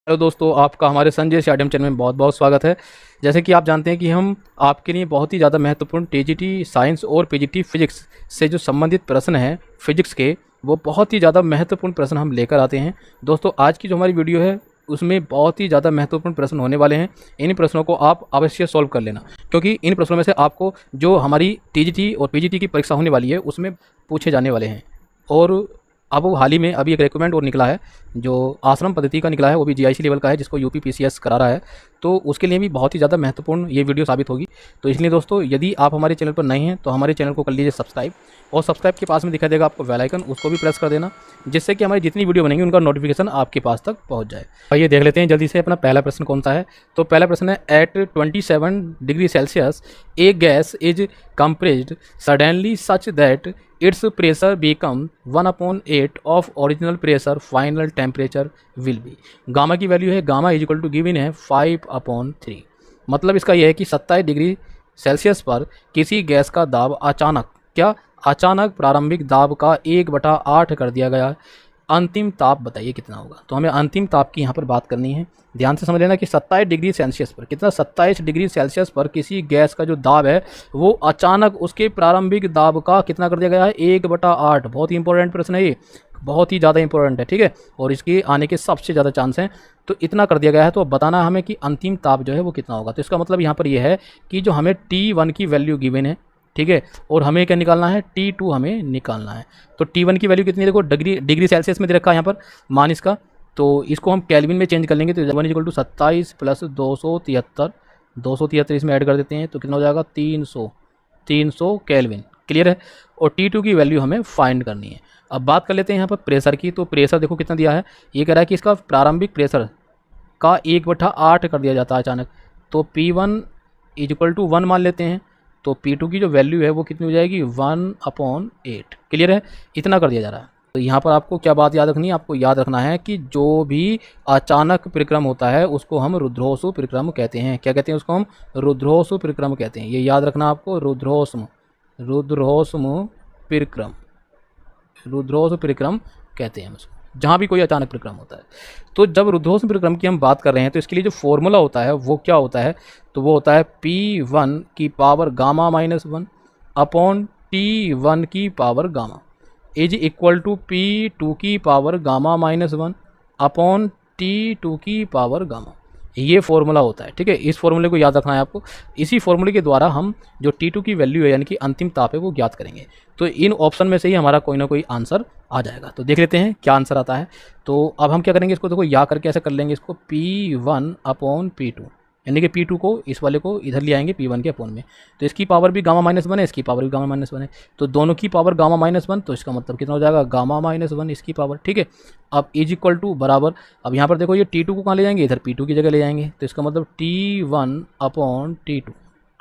Hello दोस्तों, आपका हमारे संजय स्टेडियम चैनल में बहुत बहुत स्वागत है। जैसे कि आप जानते हैं कि हम आपके लिए बहुत ही ज़्यादा महत्वपूर्ण टीजीटी साइंस और पीजीटी फिजिक्स से जो संबंधित प्रश्न हैं फिजिक्स के, वो बहुत ही ज़्यादा महत्वपूर्ण प्रश्न हम लेकर आते हैं। दोस्तों, आज की जो हमारी वीडियो है उसमें बहुत ही ज़्यादा महत्वपूर्ण प्रश्न होने वाले हैं। इन प्रश्नों को आप अवश्य सॉल्व कर लेना, क्योंकि इन प्रश्नों में से आपको जो हमारी टीजीटी और पीजीटी की परीक्षा होने वाली है उसमें पूछे जाने वाले हैं। और अब हाल ही में अभी एक रिक्रूटमेंट और निकला है जो आश्रम पद्धति का निकला है, वो भी जीआईसी लेवल का है, जिसको यूपी पीसीएस करा रहा है। तो उसके लिए भी बहुत ही ज़्यादा महत्वपूर्ण ये वीडियो साबित होगी। तो इसलिए दोस्तों, यदि आप हमारे चैनल पर नए हैं तो हमारे चैनल को कर लीजिए सब्सक्राइब, और सब्सक्राइब के पास में दिखाई देगा आपको बेल आइकन, उसको भी प्रेस कर देना, जिससे कि हमारी जितनी वीडियो बनेंगी उनका नोटिफिकेशन आपके पास तक पहुँच जाए। आइए देख लेते हैं जल्दी से अपना पहला प्रश्न कौन सा है। तो पहला प्रश्न है, at 27 degree Celsius a gas is compressed suddenly such that its pressure become 1/8 of original pressure, final temperature will be। Gamma की वैल्यू है, gamma is equal to given है 5/3। मतलब इसका यह है कि 27 डिग्री सेल्सियस पर किसी गैस का दाब अचानक प्रारंभिक दाब का 1/8 कर दिया गया। अंतिम ताप बताइए कितना होगा। तो हमें अंतिम ताप की यहाँ पर बात करनी है। ध्यान से समझ लेना कि 27 डिग्री सेल्सियस पर कितना, 27 डिग्री सेल्सियस पर किसी गैस का जो दाब है वो अचानक उसके प्रारंभिक दाब का कितना कर दिया गया है, 1/8। बहुत ही इंपॉर्टेंट प्रश्न है ये, बहुत ही ज़्यादा इंपॉर्टेंट है, ठीक है, और इसके आने के सबसे ज़्यादा चांस हैं। तो इतना कर दिया गया है, तो अब बताना है हमें कि अंतिम ताप जो है वो कितना होगा। तो इसका मतलब यहाँ पर यह है कि जो हमें T1 की वैल्यू गिवन है, ठीक है, और हमें क्या निकालना है, T2 हमें निकालना है। तो T1 की वैल्यू कितनी है, देखो डिग्री सेल्सियस में दे रखा है यहाँ पर मान इसका। तो इसको हम केल्विन में चेंज कर लेंगे। तो 1 = 27 + 273 इसमें ऐड कर देते हैं तो कितना हो जाएगा, 300 केल्विन। क्लियर है। और T2 की वैल्यू हमें फाइंड करनी है। अब बात कर लेते हैं यहाँ पर प्रेशर की। तो प्रेशर देखो कितना दिया है, ये कह रहा है कि इसका प्रारंभिक प्रेशर का 1/8 कर दिया जाता है अचानक। तो P1 = 1 मान लेते हैं। तो P2 की जो वैल्यू है वो कितनी हो जाएगी, 1/8। क्लियर है, इतना कर दिया जा रहा है। तो यहाँ पर आपको क्या बात याद रखनी है, आपको याद रखना है कि जो भी अचानक परिक्रम होता है उसको हम रुद्रोष्म परिक्रम कहते हैं। क्या कहते हैं उसको हम, रुद्रोष्म परिक्रम कहते हैं। ये याद रखना आपको, रुद्रोष्म परिक्रम, रुद्रोष्म परिक्रम कहते हैं उसको, जहाँ भी कोई अचानक परिक्रम होता है। तो जब रुद्रोष्म परिक्रम की हम बात कर रहे हैं तो इसके लिए जो फॉर्मूला होता है वो क्या होता है, तो वो होता है P1 की पावर गामा -1 अपॉन T1 की power gamma is equal to P2 की पावर गामा -1 अपॉन T2 की पावर गामा। ये फॉर्मूला होता है, ठीक है, इस फॉर्मूले को याद रखना है आपको। इसी फॉर्मूले के द्वारा हम जो T2 की वैल्यू है यानी कि अंतिम ताप है वो ज्ञात करेंगे। तो इन ऑप्शन में से ही हमारा कोई ना कोई आंसर आ जाएगा। तो देख लेते हैं क्या आंसर आता है। तो अब हम क्या करेंगे, इसको देखो या करके ऐसे कर लेंगे इसको, P1/P2 यानी कि P2 को इस वाले को इधर ले आएंगे P1 के अपोन में। तो इसकी पावर भी गामा -1 है, इसकी पावर भी गामा -1 है, तो दोनों की पावर गामा -1, तो इसका मतलब कितना हो जाएगा, गामा -1 इसकी पावर, ठीक है। अब इज इक्वल टू बराबर, अब यहाँ पर देखो ये T2 को कहाँ ले जाएंगे, इधर P2 की जगह ले जाएंगे। तो इसका मतलब T1/T2।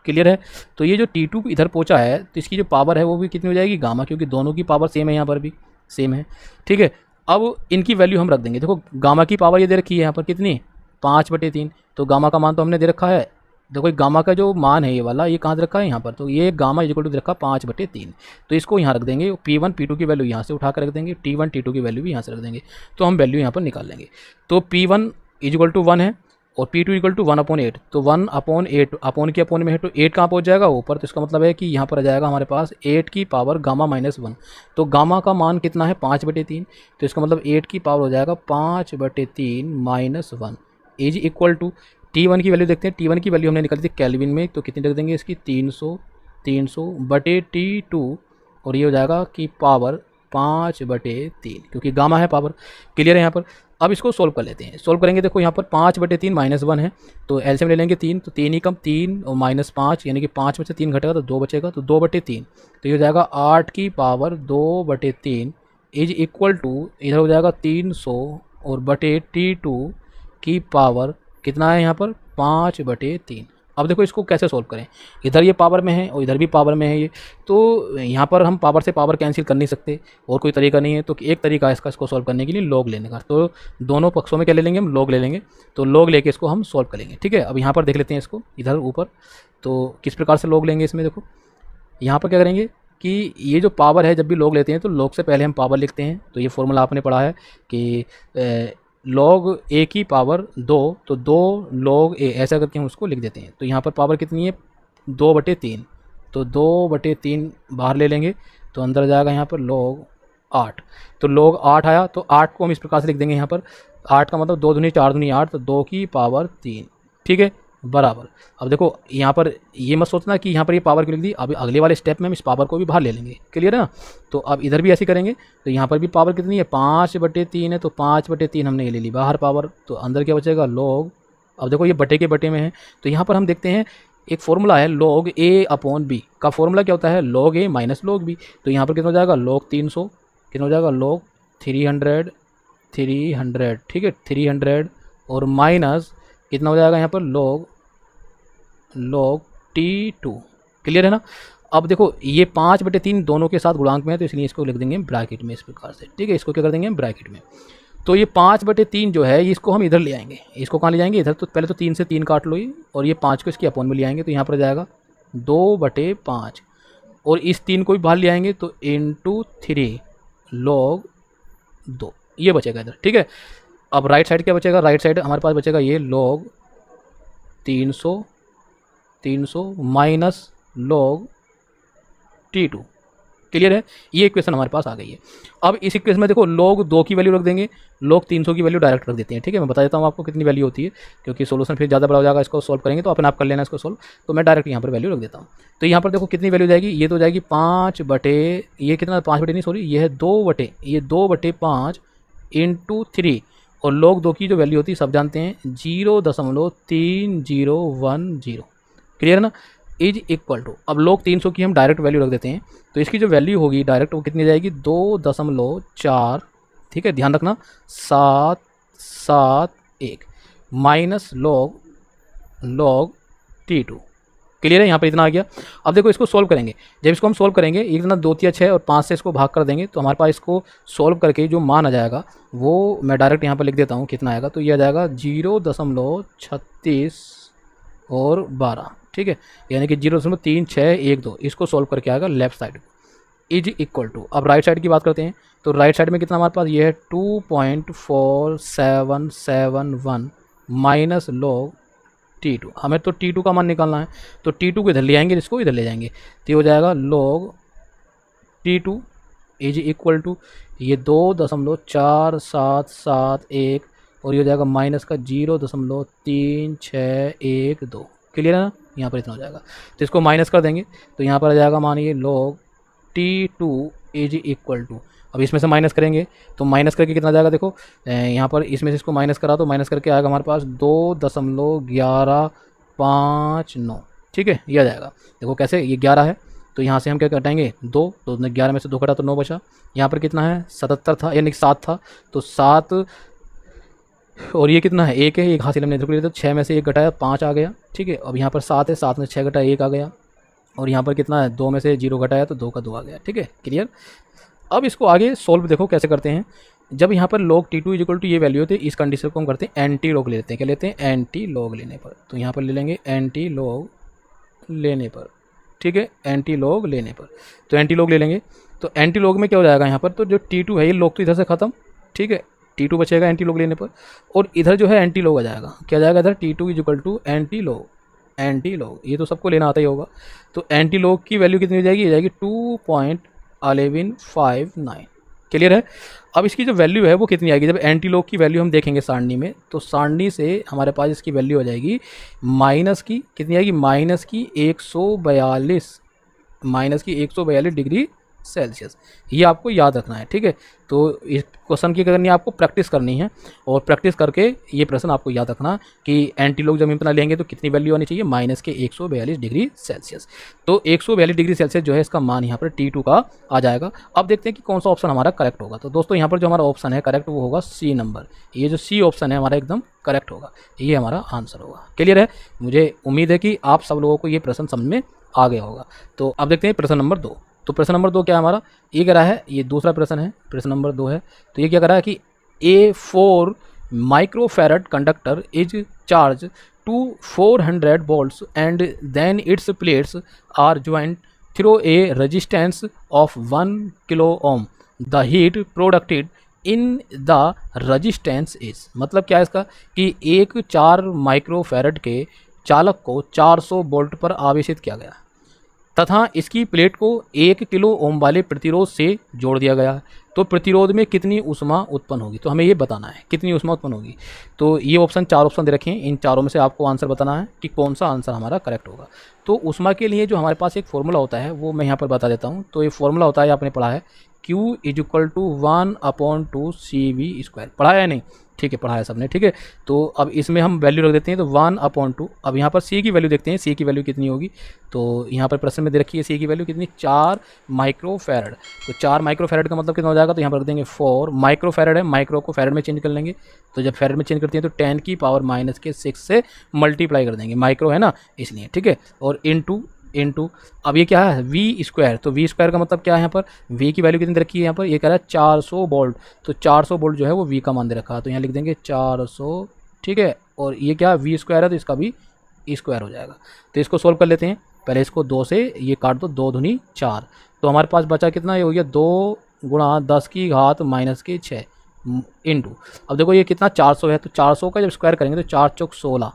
क्लियर है। तो ये जो T2 इधर पहुँचा है तो इसकी जो पावर है वो भी कितनी हो जाएगी, गामा, क्योंकि दोनों की पावर सेम है, यहाँ पर भी सेम है, ठीक है। अब इनकी वैल्यू हम रख देंगे। देखो गामा की पावर ये दे रखी है यहाँ पर कितनी, 5/3। तो गामा का मान तो हमने दे रखा है, देखो गामा का जो मान है ये वाला, ये कहाँ दे रखा है, यहाँ पर। तो ये गामा इक्वल टू दे रखा 5/3। तो इसको यहाँ रख देंगे, P1 P2 की वैल्यू यहाँ से उठा कर रख देंगे, T1 T2 की वैल्यू भी यहाँ से रख देंगे। तो हम वैल्यू यहाँ पर निकाल लेंगे। तो P1 = 1 है और P2 = 1/8। तो 1/8 अपोन के अपोन में है, तो 8 कहाँ पहुँच जाएगा, ऊपर। तो इसका मतलब है कि यहाँ पर आ जाएगा हमारे पास 8 की पावर गामा -1। तो गामा का मान कितना है, 5/3। तो इसका मतलब 8 की पावर हो जाएगा 5/3 - 1 इज इक्वल टू T1 की वैल्यू देखते हैं। T1 की वैल्यू हमने निकाली थी केल्विन में, तो कितनी रख देंगे इसकी, 300/T2, और ये हो जाएगा कि पावर 5/3, क्योंकि गामा है पावर। क्लियर है यहाँ पर। अब इसको सोल्व कर लेते हैं। सोल्व करेंगे, देखो यहाँ पर 5/3 -1 है, तो एलसीएम ले लेंगे 3, तो 3 ही कम 3 और -5 यानी कि 5 में से 3 घटेगा तो 2 बचेगा, तो 2/3। तो ये हो जाएगा 8 की पावर 2/3 इज इक्वल टू, इधर हो जाएगा 300 और T2 की पावर कितना है यहाँ पर, 5/3। अब देखो इसको कैसे सोल्व करें, इधर ये पावर में है और इधर भी पावर में है ये, तो यहाँ पर हम पावर से पावर कैंसिल कर नहीं सकते, और कोई तरीका नहीं है। तो एक तरीका है इसको सोल्व करने के लिए, लॉग लेने का। तो दोनों पक्षों में क्या ले लेंगे, हम लॉग ले लेंगे। तो लॉग लेके इसको हम सोल्व करेंगे, ठीक है। अब यहाँ पर देख लेते हैं इसको इधर ऊपर, तो किस प्रकार से लॉग लेंगे इसमें। देखो यहाँ पर क्या करेंगे कि ये जो पावर है, जब भी लॉग लेते हैं तो लॉग से पहले हम पावर लिखते हैं। तो ये फॉर्मूला आपने पढ़ा है कि log a की पावर 2, तो 2 log a ऐसा करके हम उसको लिख देते हैं। तो यहाँ पर पावर कितनी है 2/3, तो 2/3 बाहर ले लेंगे तो अंदर जाएगा यहाँ पर log 8। तो log 8 आया, तो 8 को हम इस प्रकार से लिख देंगे यहाँ पर, 8 का मतलब 2 दूनी 4 दूनी 8, तो 2 की पावर 3, ठीक है, बराबर। अब देखो यहाँ पर ये मत सोचना कि यहाँ पर ये पावर क्यों लिख दी, अब अगले वाले स्टेप में हम इस पावर को भी बाहर ले लेंगे, क्लियर है ना। तो अब इधर भी ऐसे करेंगे, तो यहाँ पर भी पावर कितनी है 5/3 है, तो 5/3 हमने ये ले ली बाहर पावर, तो अंदर क्या बचेगा log। अब देखो ये बटे के बटे में है, तो यहाँ पर हम देखते हैं एक फॉर्मूला है log a/b का फॉर्मूला क्या होता है log a minus log b। तो यहाँ पर कितना हो जाएगा log 300, कितना हो जाएगा log 300, ठीक है 300, और माइनस कितना हो जाएगा यहाँ पर log T2, क्लियर है ना। अब देखो ये 5/3 दोनों के साथ गुणांक में है, तो इसलिए इसको लिख देंगे ब्रैकेट में इस प्रकार से, ठीक है। इसको क्या कर देंगे ब्रैकेट में। तो ये 5/3 जो है इसको हम इधर ले आएंगे, इसको कहाँ ले जाएंगे इधर, तो पहले तो 3 से 3 काट लो ये, और ये 5 को इसके अपोन में ले आएंगे, तो यहाँ पर जाएगा 2/5, और इस 3 को भी बाहर ले आएंगे तो इंटू 3 log 2, ये बचेगा इधर, ठीक है। अब राइट साइड क्या बचेगा, राइट साइड हमारे पास बचेगा ये log 300 minus log T2, clear है। ये इक्वेशन हमारे पास आ गई है। अब इस इक्वेशन में देखो log 2 की वैल्यू रख देंगे, log 300 की वैल्यू डायरेक्ट रख देते हैं, ठीक है। मैं बता देता हूँ आपको कितनी वैल्यू होती है, क्योंकि सोल्यूशन फिर ज़्यादा बड़ा हो जाएगा, इसको सॉल्व करेंगे तो अपने आप कर लेना इसको सॉल्व। तो मैं डायरेक्ट यहाँ पर वैल्यू रख देता हूँ। तो यहाँ पर देखो कितनी वैल्यू जाएगी, ये तो जाएगी 5/, ये कितना 5/, नहीं सॉरी, ये है 2/5 इंटू 3, और log 2 की जो वैल्यू होती है सब जानते हैं 0.3010, क्लियर है ना, इज इक्वल टू। अब log 300 की हम डायरेक्ट वैल्यू रख देते हैं, तो इसकी जो वैल्यू होगी डायरेक्ट वो कितनी जाएगी 2.4, ठीक है, ध्यान रखना 771 माइनस log T2, क्लियर है। यहाँ पर इतना आ गया। अब देखो इसको सोल्व करेंगे, जब इसको हम सोल्व करेंगे इतना 2 3 6 और 5 से इसको भाग कर देंगे, तो हमारे पास इसको सोल्व करके जो मान आ जाएगा वो मैं डायरेक्ट यहाँ पर लिख देता हूँ कितना आएगा। तो ये आ जाएगा 0.36 और 12, ठीक है, यानी कि 0.3612। इसको सोल्व करके आएगा left side is equal to. अब राइट साइड की बात करते हैं, तो राइट साइड में कितना हमारे पास ये है 2.4771 माइनस log T2। हमें तो T2 का मान निकालना है, तो T2 को इधर ले आएंगे, इसको इधर ले जाएंगे, तो ये हो जाएगा log T2 is equal to ये 2.4771, और ये हो जाएगा माइनस का 0.3612, क्लियर है ना। यहाँ पर इतना हो जाएगा, तो इसको माइनस कर देंगे, तो यहाँ पर आ जाएगा मानिए log T2 is equal to. अब इसमें से माइनस करेंगे तो माइनस करके कितना जाएगा, देखो यहाँ पर इसमें से इसको माइनस करा तो माइनस करके आएगा हमारे पास 2.1159, ठीक है, ये आ जाएगा। देखो कैसे, ये 11 है, तो यहाँ से हम क्या घटाएंगे 2, तो 11 में से 2 घटा तो 9 बचा। यहाँ पर कितना है 77 था, यानी कि 7 था, तो 7, और ये कितना है 1 है, 1 हासिल हमने इधर को लिया, तो 6 में से 1 घटाया 5 आ गया, ठीक है। अब यहाँ पर 7 है, 7 में 6 घटाया 1 आ गया, और यहाँ पर कितना है 2 में से 0 घटाया तो 2 का 2 आ गया, ठीक है, क्लियर। अब इसको आगे सोल्व देखो कैसे करते हैं। जब यहाँ पर log T2 is equal to ये वैल्यू होती है, इस कंडीशन को हम करते हैं एंटी लॉग लेते हैं, क्या लेते हैं एंटी लॉग लेने पर, तो यहाँ पर ले लेंगे एंटी लॉग लेने पर, ठीक है, एंटी लॉग लेने पर, तो एंटी लॉग ले लेंगे। तो एंटी लॉग में क्या हो जाएगा यहाँ पर, तो जो T2 है ये लॉग तो इधर से ख़त्म, ठीक है, T2 बचेगा एंटी लॉग लेने पर, और इधर जो है एंटी लॉग आ जाएगा, क्या जाएगा इधर T2 is equal to anti log, ये तो सबको लेना आता ही होगा। तो एंटी लॉग की वैल्यू कितनी हो जाएगी, ये जाएगी 2.1159, क्लियर है। अब इसकी जो वैल्यू है वो कितनी आएगी, जब एंटी लॉग की वैल्यू हम देखेंगे सारणी में, तो सारणी से हमारे पास इसकी वैल्यू हो जाएगी माइनस की कितनी आएगी, माइनस की 142 डिग्री सेल्सियस। ये आपको याद रखना है, ठीक है। तो इस क्वेश्चन की करनी है आपको प्रैक्टिस करनी है, और प्रैक्टिस करके ये प्रश्न आपको याद रखना कि एंटी लॉग जब हम इतना लेंगे तो कितनी वैल्यू आनी चाहिए, माइनस के 142 डिग्री सेल्सियस। तो 142 डिग्री सेल्सियस जो है इसका मान यहाँ पर T2 का आ जाएगा। अब देखते हैं कि कौन सा ऑप्शन हमारा करेक्ट होगा। तो दोस्तों यहाँ पर जो हमारा ऑप्शन है करेक्ट वो होगा C नंबर, ये जो C ऑप्शन है हमारा एकदम करेक्ट होगा, ये हमारा आंसर होगा, क्लियर है। मुझे उम्मीद है कि आप सब लोगों को ये प्रश्न समझ में आ गया होगा। तो अब देखते हैं प्रश्न नंबर 2। तो प्रश्न नंबर 2 क्या है हमारा, ये कह रहा है, ये दूसरा प्रश्न है, प्रश्न नंबर 2 है। तो ये क्या कह रहा है कि A4 microfarad conductor is charge to 400 volts and then its plates are joined through a resistance of 1 kilo ohm. The heat produced in the resistance is, मतलब क्या है इसका कि एक 4 माइक्रोफैरड के चालक को 400 वोल्ट पर आवेशित किया गया तथा इसकी प्लेट को 1 किलो ओम वाले प्रतिरोध से जोड़ दिया गया है। तो प्रतिरोध में कितनी ऊष्मा उत्पन्न होगी, तो हमें ये बताना है कितनी ऊष्मा उत्पन्न होगी। तो ये ऑप्शन 4 ऑप्शन दे रखे हैं, इन चारों में से आपको आंसर बताना है कि कौन सा आंसर हमारा करेक्ट होगा। तो ऊष्मा के लिए जो हमारे पास एक फॉर्मूला होता है वो मैं यहाँ पर बता देता हूँ। तो ये फॉर्मूला होता है, आपने पढ़ा है, Q = 1/2 CV²। पढ़ा है नहीं, ठीक है, पढ़ा है सबने, ठीक है। तो अब इसमें हम वैल्यू रख देते हैं, तो 1/2। अब यहाँ पर C की वैल्यू देखते हैं, C की वैल्यू कितनी होगी। तो यहाँ पर प्रश्न में दे रखी है C की वैल्यू कितनी, 4 माइक्रोफैरड। तो 4 माइक्रोफैरड का मतलब कितना हो जाएगा, तो यहाँ पर रख देंगे 4 माइक्रोफैरड है, माइक्रो को फैरड में चेंज कर लेंगे। तो जब फैरड में चेंज करते हैं तो 10⁻⁻⁶ से मल्टीप्लाई कर देंगे, माइक्रो है ना इसलिए, ठीक है। और इनटू अब ये क्या है V²। तो V² का मतलब क्या है, यहाँ पर V की वैल्यू कितनी दे रखी है, यहाँ पर ये कह रहा है 400 वोल्ट। तो 400 वोल्ट जो है वो V का मान दे रखा है, तो यहाँ लिख देंगे 400, ठीक है। और ये क्या V² है, तो इसका भी E² हो जाएगा। तो इसको सोल्व कर लेते हैं, पहले इसको 2 से ये काट दो, 2 दूनी 4। तो हमारे पास बचा कितना, ये हो गया 2 × 10⁻⁻⁶ इंटू, अब देखो ये कितना 400 है, तो 400 का जब स्क्वायर करेंगे तो 4 चौक 16,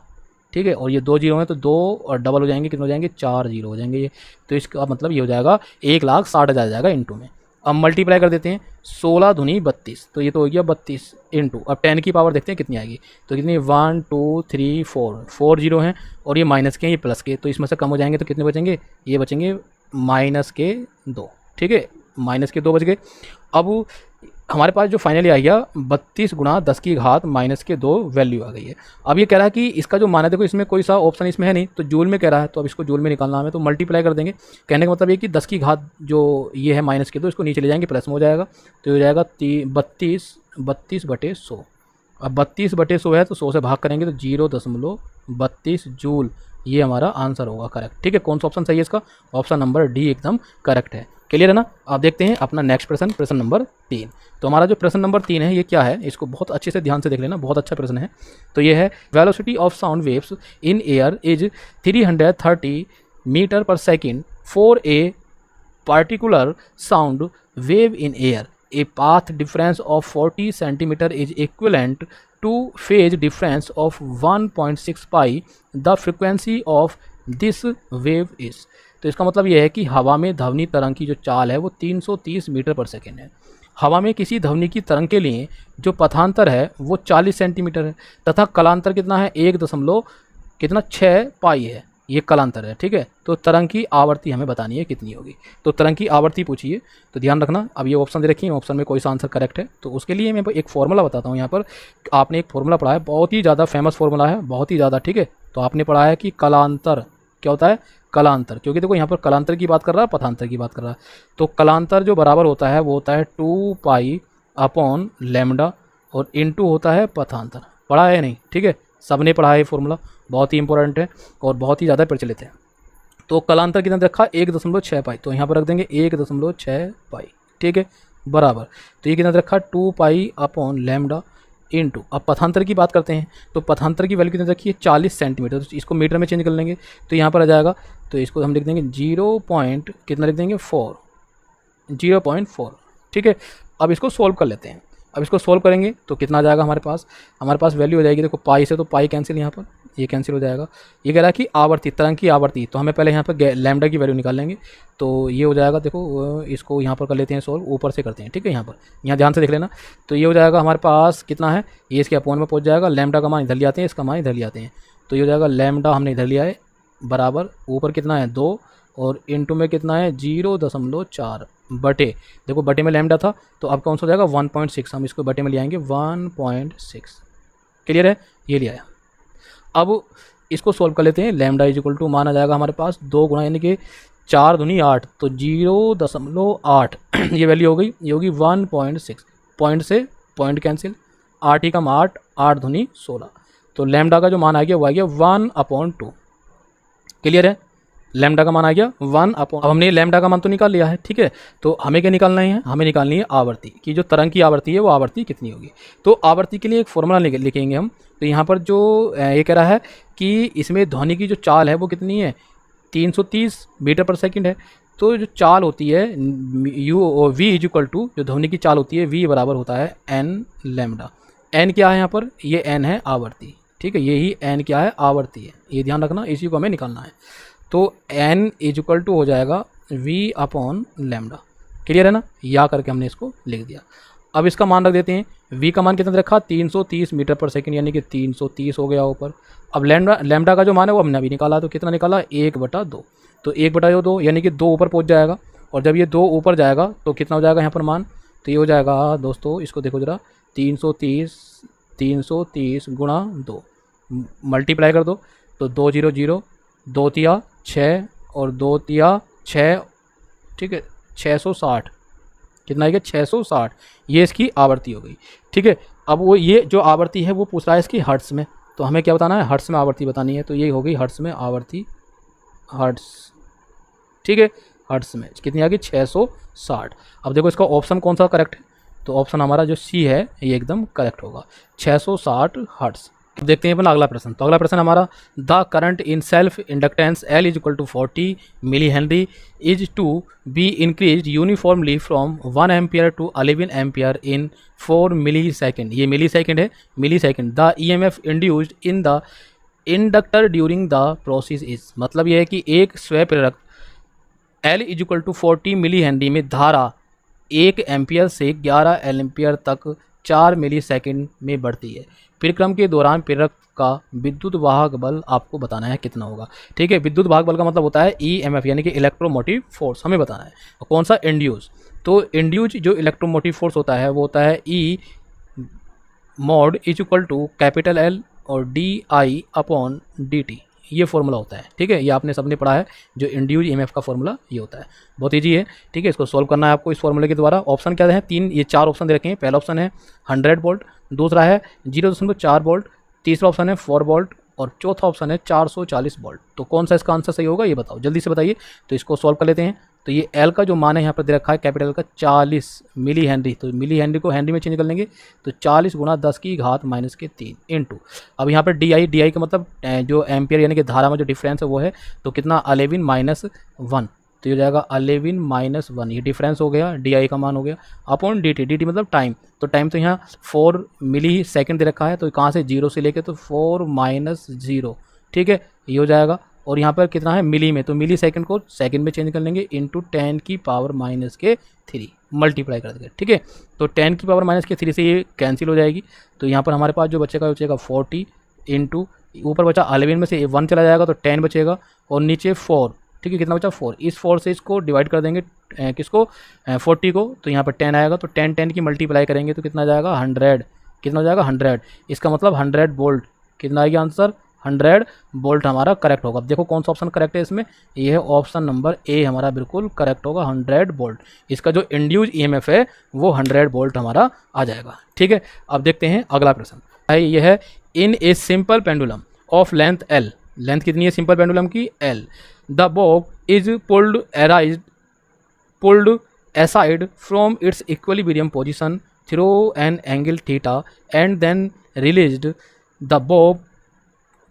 ठीक है। और ये 2 जीरो हैं तो 2 और डबल हो जाएंगे, कितने हो जाएंगे, 4 जीरो हो जाएंगे ये। तो इसका मतलब ये हो जाएगा 1,60,000 आ जाएगा इंटू में। अब मल्टीप्लाई कर देते हैं, 16 दूनी 32, तो ये तो हो गया 32 इंटू, अब 10 की पावर देखते हैं कितनी आएगी। तो कितनी, 1 2 3 4 जीरो हैं और ये माइनस के हैं, ये प्लस के, तो इसमें से कम हो जाएंगे तो कितने बचेंगे, ये बचेंगे -2, ठीक है, -2 बच गए। अब हमारे पास जो फाइनली आ गया 32 × 10⁻⁻2 वैल्यू आ गई है। अब ये कह रहा है कि इसका जो मान है, देखो इसमें कोई सा ऑप्शन इसमें है नहीं, तो जूल में कह रहा है, तो अब इसको जूल में निकालना हमें, तो मल्टीप्लाई कर देंगे। कहने का मतलब ये कि 10 की घात जो ये है -2, इसको नीचे ले जाएंगे, प्लस में हो जाएगा, तो हो जाएगा 32/100। अब 32/100 है तो 100 से भाग करेंगे तो 0.32 जूल, ये हमारा आंसर होगा करेक्ट, ठीक है। कौन सा ऑप्शन सही है इसका, ऑप्शन नंबर डी एकदम करेक्ट है। क्लियर है ना। आप देखते हैं अपना नेक्स्ट प्रश्न, प्रश्न नंबर 3। तो हमारा जो प्रश्न नंबर 3 है ये क्या है, इसको बहुत अच्छे से ध्यान से देख लेना, बहुत अच्छा प्रश्न है। तो ये है velocity of sound waves in air is 330 metre per second for a particular sound wave in air. A path difference of 40 centimeter is equivalent to phase difference of 1.6 pi. The frequency of this wave is. तो इसका मतलब यह है कि हवा में ध्वनि तरंग की जो चाल है वो 330 मीटर पर सेकेंड है। हवा में किसी ध्वनि की तरंग के लिए जो पथांतर है वो 40 सेंटीमीटर है तथा कलांतर कितना है, 1.6 पाई है, ये कलांतर है, ठीक है। तो तरंग की आवर्ती हमें बतानी है कितनी होगी, तो तरंग की आवर्ती पूछिए, तो ध्यान रखना। अब ये ऑप्शन दे रखी है, ऑप्शन में कोई सा आंसर करेक्ट है, तो उसके लिए मैं एक फॉर्मूला बताता हूँ। यहाँ पर आपने एक फॉर्मूला पढ़ा है, बहुत ही ज़्यादा फेमस फॉर्मूला है, बहुत ही ज़्यादा, ठीक है। तो आपने पढ़ा है कि कलांतर क्या होता है, कलांतर, क्योंकि देखो यहाँ पर कलांतर की बात कर रहा है, पथांतर की बात कर रहा है। तो कलांतर जो बराबर होता है वो होता है 2 पाई/λ और इनटू होता है पथांतर। पढ़ा है नहीं, ठीक है, सबने पढ़ा है, फॉर्मूला बहुत ही इंपॉर्टेंट है और बहुत ही ज़्यादा प्रचलित है। तो कलांतर कितना रखा, 1.6 पाई, तो यहाँ पर रख देंगे 1.6 पाई, ठीक है, बराबर। तो ये कितना रखा, 2 पाई/λ इंटू, अब पथांतर की बात करते हैं, तो पथांतर की वैल्यू कितनी रखी है, 40 सेंटीमीटर, तो इसको मीटर में चेंज कर लेंगे, तो यहाँ पर आ जाएगा, तो इसको हम लिख देंगे 0. लिख देंगे 0.4, ठीक है। अब इसको सोल्व कर लेते हैं। अब इसको सोल्व करेंगे तो कितना आ जाएगा हमारे पास वैल्यू हो जाएगी, देखो पाई से तो पाई कैंसिल, यहाँ पर ये कैंसिल हो जाएगा। ये कह रहा है कि आवर्ती, तरंग की आवर्ती, तो हमें पहले यहाँ पर लैम्डा की वैल्यू निकाल लेंगे, तो ये हो जाएगा, देखो इसको यहाँ पर कर लेते हैं सोल्व, ऊपर से करते हैं, ठीक है। यहाँ ध्यान से देख लेना, तो ये हो जाएगा हमारे पास कितना है, ये इसके अपॉन में पहुँच जाएगा, लैम्डा का मान इधर ले आते हैं, इसका मान इधर ले आते हैं, तो ये हो जाएगा लैम्डा हमने इधर लिया है बराबर, ऊपर कितना है 2 और इनटू में कितना है 0.4 बटे, देखो बटे में लैम्डा था तो अब कौन सा हो जाएगा 1.6, हम इसको बटे में ले आएंगे 1.6। क्लियर है, ये लिया है। अब इसको सोल्व कर लेते हैं, लैम्डा = मान आ जाएगा हमारे पास 2 गुना यानी कि 4 दूनी 8, तो 0.8 ये वैल्यू हो गई, ये होगी 1.6, पॉइंट से पॉइंट कैंसिल, 8 ही कम 8, 8 दूनी 16, तो लैम्डा का जो मान आ गया वो आ गया 1/2। क्लियर है, लैम्डा का मान आ गया 1/, अब हमने लैम्डा का मान तो निकाल लिया है, ठीक है। तो हमें क्या निकालना है, हमें निकालनी है आवर्ती की, जो तरंग की आवर्ती है वो आवर्ती कितनी होगी। तो आवर्ती के लिए एक फॉर्मूला लिखेंगे हम। तो यहाँ पर जो ये कह रहा है कि इसमें ध्वनि की जो चाल है वो कितनी है, 330 मीटर पर सेकंड है। तो जो चाल होती है U V is equal to, जो ध्वनि की चाल होती है वी बराबर होता है एन लैम्डा। एन क्या है यहाँ पर, ये एन है आवर्ती, ठीक है, यही एन क्या है आवर्ती है, ये ध्यान रखना, इसी को हमें निकालना है। तो एन इज इक्वल टू हो जाएगा वी अपॉन लैम्डा। क्लियर है ना, या करके हमने इसको लिख दिया। अब इसका मान रख देते हैं, v का मान कितना रखा 330 मीटर पर सेकंड, यानी कि 330 हो गया ऊपर। अब लैम्डा का जो मान है वो हमने अभी निकाला, तो कितना निकाला 1/2, तो 1/2 यानी कि 2 ऊपर पहुंच जाएगा। और जब ये 2 ऊपर जाएगा तो कितना हो जाएगा यहाँ पर मान, तो ये हो जाएगा दोस्तों, इसको देखो जरा, 330 गुणा 2 मल्टीप्लाई कर दो, तो 2 0 0, 2 तिया 6 और 2 तिया 6, ठीक है, 660, कितना है कि 660, ये इसकी आवृत्ति हो गई। ठीक है, अब वो ये जो आवृत्ति है वो पूछ रहा है इसकी हर्ट्स में, तो हमें क्या बताना है, हर्ट्स में आवृत्ति बतानी है, तो ये हो गई हर्ट्स में आवृत्ति, हर्ट्स, ठीक है, हर्ट्स में कितनी आ गई 660। अब देखो इसका ऑप्शन कौन सा करेक्ट है, तो ऑप्शन हमारा जो सी है ये एकदम करेक्ट होगा, 660 हर्ट्स। अब देखते हैं अपना अगला प्रश्न। तो अगला प्रश्न हमारा, the current in self inductance L is equal to 40 milli henry is to be increase uniformly from 1 ampere to 11 ampere in 4 milli second, ये मिली सेकेंड है, milli second. The EMF induced in the inductor during the process is, मतलब यह है कि एक स्वयं प्रेरक L is equal to 40 milli henry में धारा 1 एम्पियर से 11 एम्पियर तक 4 मिली सेकेंड में बढ़ती है। परिक्रम के दौरान प्रेरक का विद्युत वाहक बल आपको बताना है कितना होगा। ठीक है, विद्युत वाहक बल का मतलब होता है EMF यानी कि इलेक्ट्रोमोटिव फोर्स, हमें बताना है। और कौन सा, इंड्यूस, तो इंड्यूस जो इलेक्ट्रोमोटिव फोर्स होता है वो होता है E mod is equal to capital L और DI अपॉन DT, ये फॉर्मूला होता है। ठीक है, ये आपने सबने पढ़ा है, जो इंड्यूस EMF का फॉर्मूला ये होता है, बहुत ईजी है। ठीक है, इसको सॉल्व करना है आपको इस फॉर्मूले के द्वारा। ऑप्शन क्या है, ये 4 ऑप्शन दे रखे हैं। पहला ऑप्शन है 100 वोल्ट, दूसरा है 0.4 वोल्ट, तीसरा ऑप्शन है 4 वोल्ट और चौथा ऑप्शन है 440 वोल्ट। तो कौन सा इसका आंसर सही होगा ये बताओ, जल्दी से बताइए। तो इसको सॉल्व कर लेते हैं। तो ये L का जो मान है यहाँ पर दे रखा है कैपिटल का 40 मिली हेनरी, तो मिली हेनरी को हेनरी में चेंज कर लेंगे, तो 40 गुणा 10 की घात -3 इंटू, अब यहाँ पर DI का मतलब जो एम्पियर यानी कि धारा में जो डिफरेंस है वो है, तो कितना 11 - 1, तो ये हो जाएगा 11 - 1, ये डिफरेंस हो गया, DI का मान हो गया, अपॉन DT मतलब टाइम। तो टाइम तो यहाँ 4 मिली सेकेंड दे रखा है, तो कहाँ से 0 से लेके तो 4 - 0, ठीक है, ये हो जाएगा। और यहाँ पर कितना है मिली में, तो मिली सेकंड को सेकंड में चेंज कर लेंगे, इंटू 10 की पावर -3 मल्टीप्लाई कर देंगे। ठीक है, तो 10 की पावर -3 से ये कैंसिल हो जाएगी, तो यहाँ पर हमारे पास जो बचेगा 40 इंटू ऊपर बचा 11 में से 1 चला जाएगा तो 10 बचेगा, और नीचे 4, ठीक है, कितना बचा 4, इस 4 से इसको डिवाइड कर देंगे किसको 40 को, तो यहाँ पर 10 आएगा, तो 10 की मल्टीप्लाई करेंगे तो कितना जाएगा 100, कितना हो जाएगा 100, इसका मतलब 100 वोल्ट, कितना आएगा आंसर 100 वोल्ट हमारा करेक्ट होगा। अब देखो कौन सा ऑप्शन करेक्ट है इसमें, ये है ऑप्शन नंबर ए हमारा बिल्कुल करेक्ट होगा, 100 वोल्ट। इसका जो इंड्यूस EMF है वो 100 वोल्ट हमारा आ जाएगा। ठीक है, अब देखते हैं अगला प्रश्न है, ये है in a simple pendulum of length L, length कितनी है सिंपल पेंडुलम की L, the bob is pulled aside from its equilibrium position through an angle theta and then released. The bob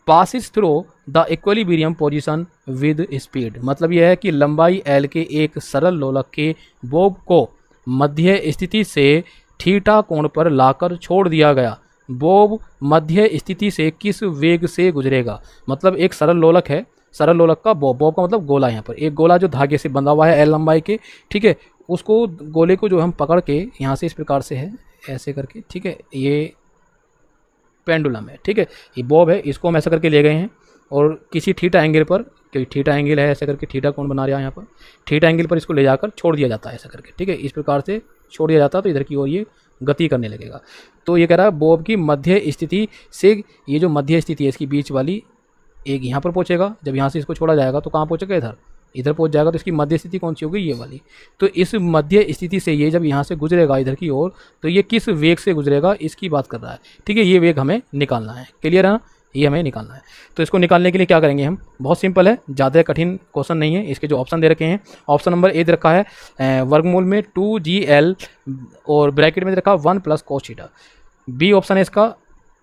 passes through the equilibrium position with speed, मतलब यह है कि लंबाई L के एक सरल लोलक के बॉब को मध्य स्थिति से थीटा कोण पर लाकर छोड़ दिया गया। बॉब मध्य स्थिति से किस वेग से गुजरेगा, मतलब एक सरल लोलक है, सरल लोलक का बॉब का मतलब गोला, यहाँ पर एक गोला जो धागे से बंधा हुआ है L लंबाई के, ठीक है, उसको गोले को जो हम पकड़ के यहाँ से इस प्रकार से है ऐसे करके, ठीक है, ये पेंडुलम है, ठीक है, ये बॉब है, इसको हम ऐसा करके ले गए हैं और किसी थीटा एंगल पर, क्योंकि थीटा एंगल है ऐसे करके थीटा कोण बना रहा है यहाँ पर, थीटा एंगल पर इसको ले जाकर छोड़ दिया जाता है ऐसा करके, ठीक है, इस प्रकार से छोड़ दिया जाता है तो इधर की ओर ये गति करने लगेगा। तो ये कह रहा है बॉब की मध्य स्थिति से, ये जो मध्य स्थिति है इसकी बीच वाली एक यहाँ पर पहुँचेगा, जब यहाँ से इसको छोड़ा जाएगा तो कहाँ पहुँचेगा, इधर, इधर पहुँच जाएगा, तो इसकी मध्य स्थिति कौन सी होगी, ये वाली। तो इस मध्य स्थिति से ये जब यहाँ से गुजरेगा इधर की ओर, तो ये किस वेग से गुजरेगा इसकी बात कर रहा है, ठीक है, ये वेग हमें निकालना है, क्लियर है ना, ये हमें निकालना है। तो इसको निकालने के लिए क्या करेंगे हम, बहुत सिंपल है, ज़्यादा कठिन क्वेश्चन नहीं है। इसके जो ऑप्शन दे रखे हैं, ऑप्शन नंबर ए दे रखा है वर्गमूल में 2gl और ब्रैकेट में दे रखा 1 + cos थीटा। बी ऑप्शन है इसका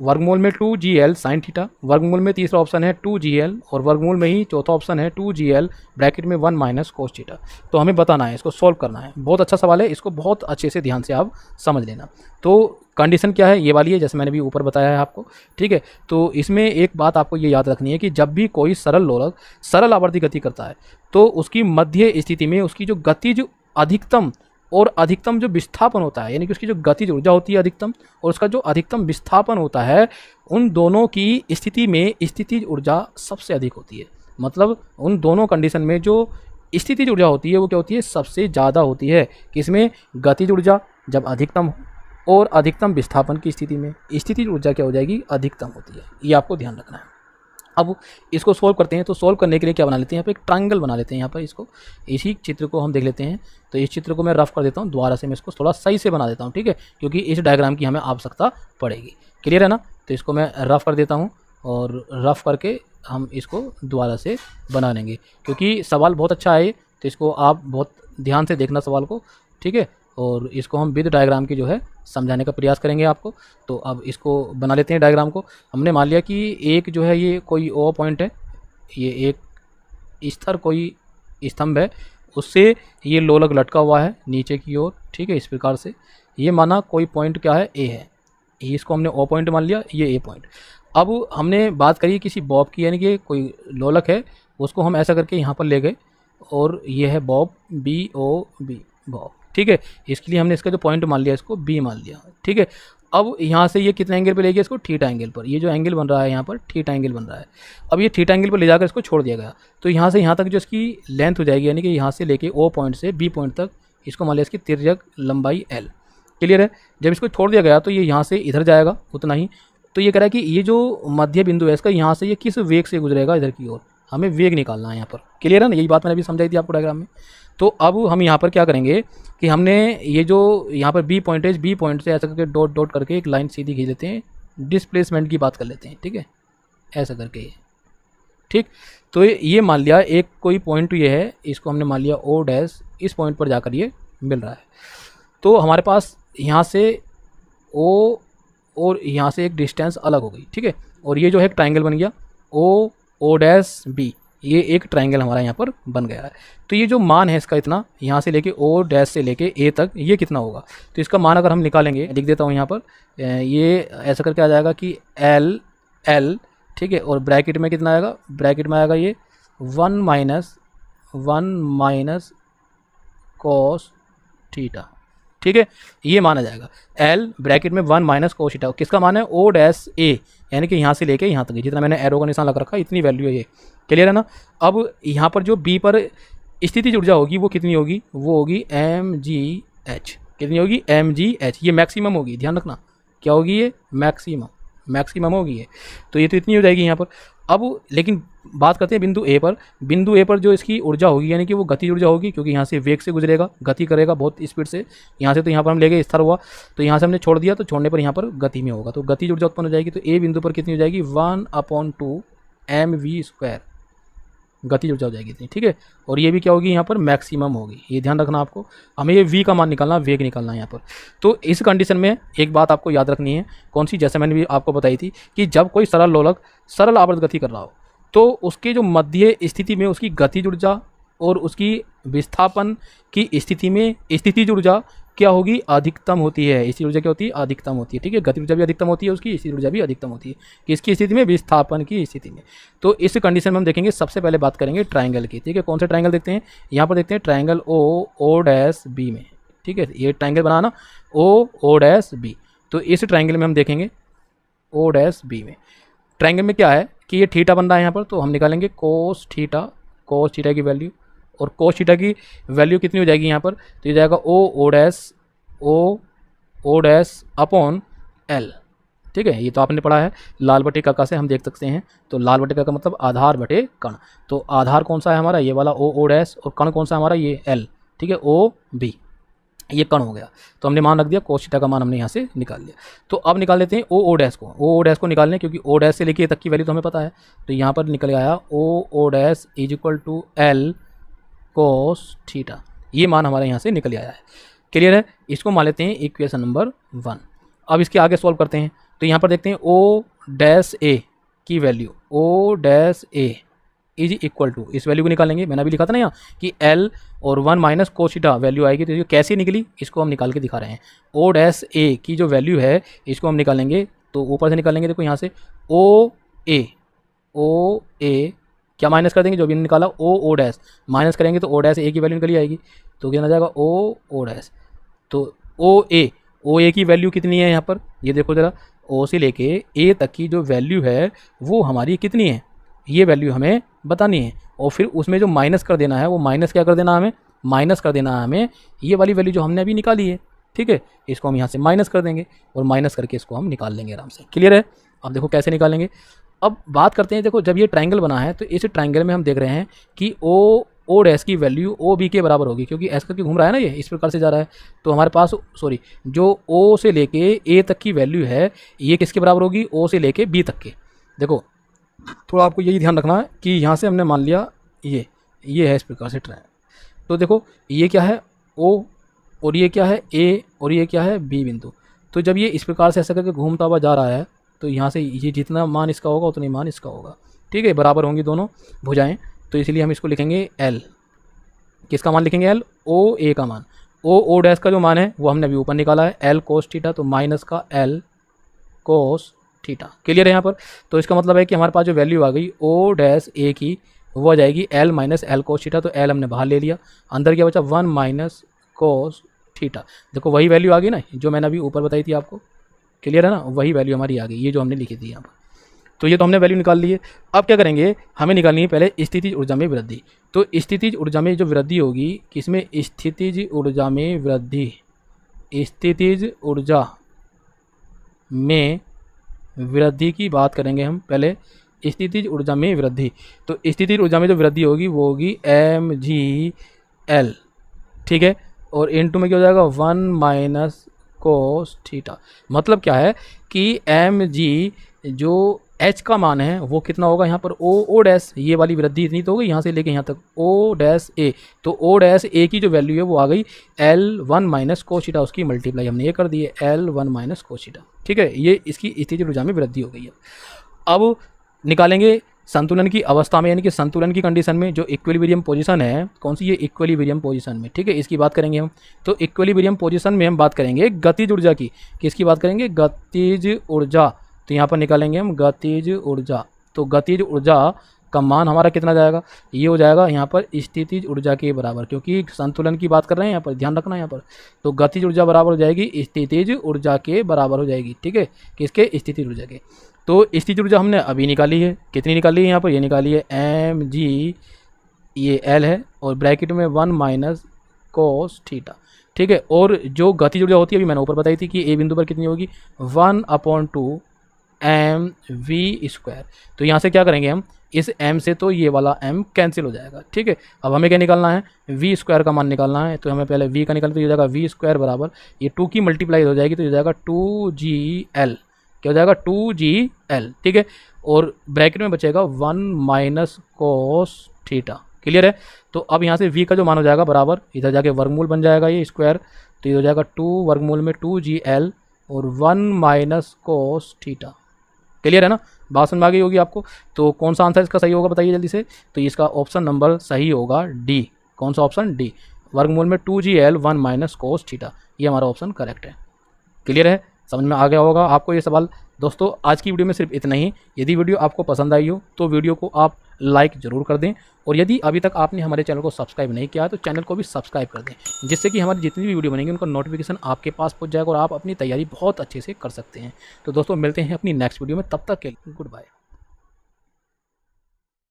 वर्गमूल में 2gl sin थीटा, वर्गमूल में तीसरा ऑप्शन है 2gl, और वर्गमूल में ही चौथा ऑप्शन है 2gl ब्रैकेट में 1 माइनस कोस थीटा। तो हमें बताना है, इसको सॉल्व करना है। बहुत अच्छा सवाल है, इसको बहुत अच्छे से ध्यान से आप समझ लेना। तो कंडीशन क्या है, ये वाली है जैसे मैंने भी ऊपर बताया है आपको, ठीक है। तो इसमें एक बात आपको ये याद रखनी है कि जब भी कोई सरल लोलक सरल आवर्ती गति करता है तो उसकी मध्य स्थिति में उसकी जो गतिज अधिकतम और अधिकतम जो विस्थापन होता है, यानी कि उसकी जो गतिज ऊर्जा होती है अधिकतम और उसका जो अधिकतम विस्थापन होता है, उन दोनों की स्थिति में स्थितिज ऊर्जा सबसे अधिक होती है। मतलब उन दोनों कंडीशन में जो स्थितिज ऊर्जा होती है वो क्या होती है, सबसे ज़्यादा होती है। किसमें, गतिज ऊर्जा जब अधिकतम हो और अधिकतम विस्थापन की स्थिति में स्थितिज ऊर्जा क्या हो जाएगी, अधिकतम होती है। ये आपको ध्यान रखना है। अब इसको सोल्व करते हैं। तो सोल्व करने के लिए क्या बना लेते हैं, यहाँ पे एक ट्रायंगल बना लेते हैं। यहाँ पर इसको, इसी चित्र को हम देख लेते हैं। तो इस चित्र को मैं रफ कर देता हूँ, दोबारा से मैं इसको थोड़ा सही से बना देता हूँ, ठीक है, क्योंकि इस डायग्राम की हमें आवश्यकता पड़ेगी। क्लियर है ना। तो इसको मैं रफ कर देता हूँ और रफ करके हम इसको दोबारा से बना लेंगे, क्योंकि सवाल बहुत अच्छा है। तो इसको आप बहुत ध्यान से देखना सवाल को, ठीक है, और इसको हम विद डायग्राम की जो है समझाने का प्रयास करेंगे आपको। तो अब इसको बना लेते हैं डायग्राम को। हमने मान लिया कि एक जो है ये कोई ओ पॉइंट है, ये एक स्थिर कोई स्तंभ है, उससे ये लोलक लटका हुआ है नीचे की ओर, ठीक है। इस प्रकार से ये माना कोई पॉइंट क्या है, ए है, इसको हमने ओ पॉइंट मान लिया, ये ए पॉइंट। अब हमने बात करी किसी बॉब की, यानी कि कोई लोलक है, उसको हम ऐसा करके यहाँ पर ले गए और ये है bob, B O B bob, ठीक है। इसके लिए हमने इसका जो पॉइंट मान लिया इसको बी मान लिया, ठीक है। अब यहाँ से ये कितने एंगल पे ले गया इसको, थीटा एंगल पर। ये जो एंगल बन रहा है यहाँ पर थीटा एंगल बन रहा है। अब ये थीटा एंगल पर ले जाकर इसको छोड़ दिया गया, तो यहाँ से यहाँ तक जो इसकी लेंथ हो जाएगी, यानी कि यहाँ से लेके ओ पॉइंट से बी पॉइंट तक, इसको मान लिया इसकी तिर्यक लंबाई एल। क्लियर है। जब इसको छोड़ दिया गया तो ये यहाँ से इधर जाएगा उतना ही। तो ये कह रहा है कि ये जो मध्य बिंदु है इसका, यहाँ से ये किस वेग से गुजरेगा इधर की ओर, हमें वेग निकालना है यहाँ पर। क्लियर है ना, यही बात मैंने अभी समझाई थी आपको डायग्राम में। तो अब हम यहाँ पर क्या करेंगे कि हमने ये जो यहाँ पर बी पॉइंट है, बी पॉइंट से ऐसा करके डॉट डॉट करके एक लाइन सीधी खींच लेते हैं, डिस्प्लेसमेंट की बात कर लेते हैं, ठीक है, ऐसा करके, ठीक। तो ये मान लिया एक कोई पॉइंट ये है, इसको हमने मान लिया ओ डैश, इस पॉइंट पर जाकर ये मिल रहा है। तो हमारे पास यहाँ से ओ और यहाँ से एक डिस्टेंस अलग हो गई, ठीक है, और ये जो है एक ट्राइंगल बन गया ओ डैश बी, ये एक ट्राइंगल हमारा यहाँ पर बन गया है। तो ये जो मान है इसका इतना, यहाँ से लेके ओ डैश से लेके ए तक, ये कितना होगा। तो इसका मान अगर हम निकालेंगे, लिख देता हूँ यहाँ पर, ये ऐसा करके आ जाएगा कि एल एल, ठीक है, और ब्रैकेट में कितना आएगा, ब्रैकेट में आएगा ये 1 माइनस कॉस थीटा, ठीक है। ये माना जाएगा एल ब्रैकेट में 1 माइनस कोस थीटा। किसका मान है, ओ डैश ए, यानी कि यहाँ से लेके यहाँ तक, जितना मैंने एरो का निशान लगा रखा है इतनी वैल्यू है ये। क्लियर है ना। अब यहाँ पर जो बी पर स्थितिज ऊर्जा होगी वो कितनी होगी, वो होगी एम जी एच। कितनी होगी, एम जी एच। ये मैक्सिमम होगी, ध्यान रखना, क्या होगी ये, मैक्सिमम होगी ये। तो ये तो इतनी हो जाएगी यहाँ पर। अब लेकिन बात करते हैं बिंदु ए पर। बिंदु ए पर जो इसकी ऊर्जा होगी, यानी कि वो गति ऊर्जा होगी, क्योंकि यहाँ से वेग से गुजरेगा, गति करेगा बहुत स्पीड से। यहाँ से तो यहाँ पर हम ले गए, स्थिर हुआ, तो यहाँ से हमने छोड़ दिया, तो छोड़ने पर यहाँ पर गति में होगा, तो गति ऊर्जा उत्पन्न हो जाएगी। तो ए बिंदु पर कितनी हो जाएगी, 1/2 mv², गति ऊर्जा हो जाएगी इतनी, ठीक है। और ये भी क्या होगी, यहाँ पर मैक्सिमम होगी, ये ध्यान रखना आपको। हमें ये v का मान निकालना, वेग निकालना है यहाँ पर। तो इस कंडीशन में एक बात आपको याद रखनी है, कौन सी, जैसे मैंने भी आपको बताई थी कि जब कोई सरल लोलक सरल आवर्त गति कर रहा हो तो उसके जो मध्य स्थिति में उसकी गतिज ऊर्जा और उसकी विस्थापन की स्थिति में स्थितिज ऊर्जा क्या होगी, अधिकतम होती है। स्थितिज ऊर्जा क्या होती है, अधिकतम होती है, ठीक है। गति ऊर्जा भी अधिकतम होती है उसकी, स्थितिज ऊर्जा भी अधिकतम होती है, किसकी स्थिति में, विस्थापन की स्थिति में। तो इस कंडीशन में हम देखेंगे, सबसे पहले बात करेंगे ट्राइंगल की, ठीक है। कौन से ट्राइंगल देखते हैं, यहाँ पर देखते हैं ट्राइंगल ओ डैश बी में, ठीक है। ये ट्राइंगल बनाना ओ डैश बी। तो इस ट्राइंगल में हम देखेंगे ओ डैश बी में, ट्राइंगल में क्या है कि ये थीटा बन रहा है यहाँ पर, तो हम निकालेंगे कोस थीटा की वैल्यू, और कोस थीटा की वैल्यू कितनी हो जाएगी यहाँ पर, तो ये जाएगा ओ डैश अपॉन एल, ठीक है। ये तो आपने पढ़ा है लाल बटे कका से, हम देख सकते हैं। तो लाल बटे कका मतलब आधार बटे कण। तो आधार कौन सा है हमारा, ये वाला ओ डैश, और कण कौन सा हमारा, ये एल, ठीक है, ओ बी, ये कण हो गया। तो हमने मान रख दिया, कोस थीटा का मान हमने यहाँ से निकाल लिया। तो अब निकाल लेते हैं ओ डैश को, ओ डैश को निकालने, क्योंकि ओ डैश से लेके तक की वैल्यू तो हमें पता है। तो यहाँ पर निकल आया O dash is equal to L cos theta, ये मान हमारे यहाँ से निकल आया है। क्लियर है। इसको मान लेते हैं इक्वेशन नंबर 1। अब इसके आगे सॉल्व करते हैं। तो यहाँ पर देखते हैं ओ डैश ए की value, O dash A is equal to, इस वैल्यू को निकालेंगे। मैंने अभी लिखा था ना यहाँ कि एल और 1 माइनस कोस थीटा वैल्यू आएगी, तो ये कैसे निकली इसको हम निकाल के दिखा रहे हैं। ओ डैश ए की जो वैल्यू है इसको हम निकालेंगे, तो ऊपर से निकालेंगे, देखो यहाँ से ओ ए क्या माइनस कर देंगे, जो भी निकाला ओ डैश माइनस करेंगे तो ओ डैश ए की वैल्यू निकली आएगी, तो कितना जाएगा ओ डैश। तो ओ ए की वैल्यू कितनी है यहाँ पर, ये देखो ज़रा, ओ से लेके ए तक की जो वैल्यू है वो हमारी कितनी है, ये वैल्यू हमें बतानी है। और फिर उसमें जो माइनस कर देना है वो माइनस क्या कर देना है, हमें माइनस कर देना है हमें ये वाली वैल्यू जो हमने अभी निकाली है, ठीक है। इसको हम यहाँ से माइनस कर देंगे और माइनस करके इसको हम निकाल लेंगे आराम से। क्लियर है? अब देखो कैसे निकालेंगे। अब बात करते हैं, देखो जब ये ट्रायंगल बना है तो इस ट्रायंगल में हम देख रहे हैं कि ओ डैश की वैल्यू ओ बी के बराबर होगी, क्योंकि ऐसा करके घूम रहा है ना, ये इस प्रकार से जा रहा है। तो हमारे पास जो ओ से लेके ए तक की वैल्यू है ये किसके बराबर होगी, ओ से लेके बी तक के। देखो थोड़ा आपको यही ध्यान रखना है कि यहाँ से हमने मान लिया ये है इस प्रकार से ट्रायंगल, तो देखो ये क्या है ओ और ये क्या है ए और ये क्या है बी बिंदु। तो जब ये इस प्रकार से ऐसा करके घूमता हुआ जा रहा है तो यहाँ से ये जितना मान इसका होगा उतना मान इसका होगा, ठीक है, बराबर होंगी दोनों भुजाएं। तो इसलिए हम इसको लिखेंगे एल, किसका मान लिखेंगे एल, ओ ए का मान। ओ डैश का जो मान है वो हमने अभी ऊपर निकाला है एल कोस थीटा, तो माइनस का एल कोस थीटा। क्लियर है यहाँ पर? तो इसका मतलब है कि हमारे पास जो वैल्यू आ गई ओ डैश ए की वो आ जाएगी L minus L cos theta, तो एल हमने बाहर ले लिया, अंदर क्या बचा 1 माइनस कोस थीटा। देखो वही वैल्यू आ गई ना जो मैंने अभी ऊपर बताई थी आपको। क्लियर है ना? वही वैल्यू हमारी आ गई, ये जो हमने लिखी थी यहाँ पर। तो ये तो हमने वैल्यू निकाल ली है। अब क्या करेंगे, हमें निकालनी है पहले स्थितिज ऊर्जा में वृद्धि। तो स्थितिज ऊर्जा में जो वृद्धि होगी, किसमें, स्थितिज ऊर्जा में वृद्धि, स्थितिज ऊर्जा में वृद्धि की बात करेंगे हम पहले। स्थितिज ऊर्जा में वृद्धि, तो स्थितिज ऊर्जा में जो वृद्धि होगी वो होगी mgl, ठीक है। और इनटू में क्या हो जाएगा 1 माइनस कोस थीटा। मतलब क्या है कि mg जो h का मान है वो कितना होगा यहाँ पर ओ डैश, ये वाली वृद्धि इतनी तो होगी यहाँ से लेके यहाँ तक ओ डैश ए, तो ओ डैश ए की जो वैल्यू है वो आ गई L1 माइनस कोस थीटा, उसकी मल्टीप्लाई हमने ये कर दी है L1 माइनस कोस थीटा, ठीक है। ये इसकी स्थितिज ऊर्जा में वृद्धि हो गई है। अब निकालेंगे संतुलन की अवस्था में, यानी कि संतुलन की कंडीशन में जो इक्विलिब्रियम पोजीशन है, कौन सी, ये इक्विलिब्रियम पोजीशन में, ठीक है, इसकी बात करेंगे हम। तो इक्विलिब्रियम पोजीशन में हम बात करेंगे गतिज ऊर्जा की, किसकी बात करेंगे, गतिज ऊर्जा। तो यहाँ पर निकालेंगे हम गतिज ऊर्जा। तो गतिज ऊर्जा का मान हमारा कितना जाएगा, ये हो जाएगा यहाँ पर स्थितिज ऊर्जा के बराबर, क्योंकि संतुलन की बात कर रहे हैं यहाँ पर, ध्यान रखना यहाँ पर। तो गतिज ऊर्जा बराबर हो जाएगी स्थितिज ऊर्जा के बराबर हो जाएगी, ठीक है, किसके, स्थितिज ऊर्जा के। तो स्थितिज ऊर्जा हमने अभी निकाली है, कितनी निकाली है यहाँ पर, ये निकाली है mg, ये l है, और ब्रैकेट में 1 माइनस कोस थीटा, ठीक है। और जो गतिज ऊर्जा होती है अभी मैंने ऊपर बताई थी कि ए बिंदु पर कितनी होगी 1/2 mv²। तो यहाँ से क्या करेंगे हम, इस m से तो ये वाला m कैंसिल हो जाएगा, ठीक है। अब हमें क्या निकालना है, v² का मान निकालना है। तो हमें पहले v का निकालते, तो हो जाएगा v² बराबर, ये 2 की मल्टीप्लाई हो जाएगी तो हो जाएगा 2gl, क्या हो जाएगा 2gl, ठीक है। और ब्रैकेट में बचेगा 1 माइनस कोस थीटा। क्लियर है? तो अब यहाँ से v का जो मान हो जाएगा बराबर, इधर जाके वर्गमूल बन जाएगा ये स्क्वायर, तो ये हो जाएगा 2 वर्गमूल में 2gl और 1 माइनस कोस थीटा। क्लियर है ना? बात समझ में आ गई होगी आपको। तो कौन सा आंसर इसका सही होगा बताइए जल्दी से। तो इसका ऑप्शन नंबर सही होगा डी। कौन सा ऑप्शन, डी, वर्गमूल में 2gl 1 माइनस कोस थीटा, ये हमारा ऑप्शन करेक्ट है। क्लियर है? समझ में आ गया होगा आपको ये सवाल। दोस्तों आज की वीडियो में सिर्फ इतना ही। यदि वीडियो आपको पसंद आई हो तो वीडियो को आप लाइक ज़रूर कर दें, और यदि अभी तक आपने हमारे चैनल को सब्सक्राइब नहीं किया है तो चैनल को भी सब्सक्राइब कर दें, जिससे कि हमारी जितनी भी वीडियो बनेंगी उनका नोटिफिकेशन आपके पास पहुंच जाएगा और आप अपनी तैयारी बहुत अच्छे से कर सकते हैं। तो दोस्तों मिलते हैं अपनी नेक्स्ट वीडियो में, तब तक के लिए गुड बाय।